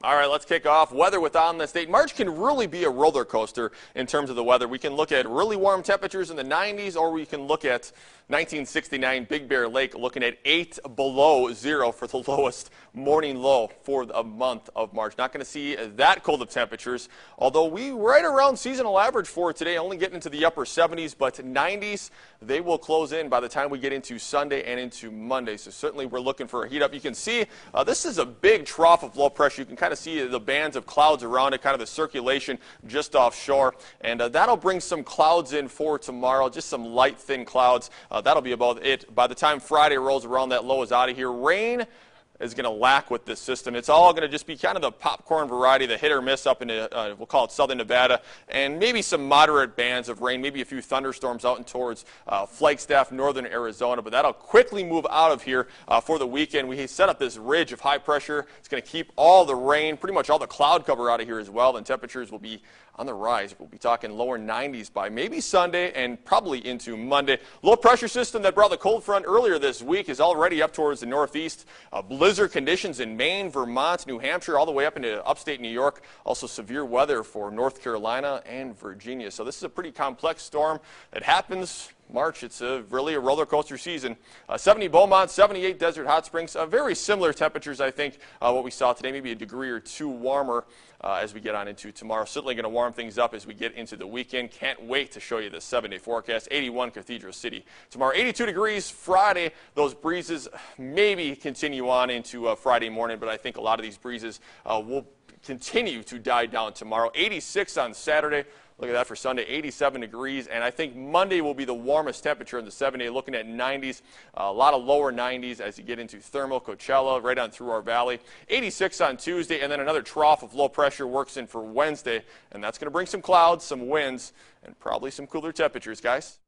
All right, let's kick off weather with On This Date. March can really be a roller coaster in terms of the weather. We can look at really warm temperatures in the 90s, or we can look at 1969 Big Bear Lake looking at 8 below zero for the lowest morning low for the month of March. Not going to see that cold of temperatures, although we right around seasonal average for today, only getting into the upper 70s, but 90s, they will close in by the time we get into Sunday and into Monday. So certainly we're looking for a heat up. You can see this is a big trough of low pressure. You can kind of see the bands of clouds around it, kind of the circulation just offshore, and that'll bring some clouds in for tomorrow, just some light thin clouds. That'll be about it. By the time Friday rolls around, that low is out of here. Rain is going to lack with this system. It's all going to just be kind of the popcorn variety, the hit or miss up into, we'll call it southern Nevada, and maybe some moderate bands of rain, maybe a few thunderstorms out and towards Flagstaff, northern Arizona, but that'll quickly move out of here for the weekend. We set up this ridge of high pressure. It's going to keep all the rain, pretty much all the cloud cover out of here as well, and temperatures will be on the rise. We'll be talking lower 90s by maybe Sunday and probably into Monday. Low pressure system that brought the cold front earlier this week is already up towards the northeast. Blizzard conditions in Maine, Vermont, New Hampshire, all the way up into upstate New York. Also severe weather for North Carolina and Virginia. So this is a pretty complex storm that happens March. It's really a roller coaster season. 70 Beaumont, 78 Desert Hot Springs. Very similar temperatures, I think, what we saw today, maybe a degree or two warmer as we get on into tomorrow. Certainly going to warm things up as we get into the weekend. Can't wait to show you the 7-day forecast. 81 Cathedral City. Tomorrow, 82 degrees. Friday, those breezes maybe continue on into Friday morning, but I think a lot of these breezes will continue to die down tomorrow. 86 on Saturday. Look at that for Sunday, 87 degrees, and I think Monday will be the warmest temperature in the 7-day, looking at 90s, a lot of lower 90s as you get into Thermal, Coachella, right on through our valley. 86 on Tuesday, and then another trough of low pressure works in for Wednesday, and that's going to bring some clouds, some winds, and probably some cooler temperatures, guys.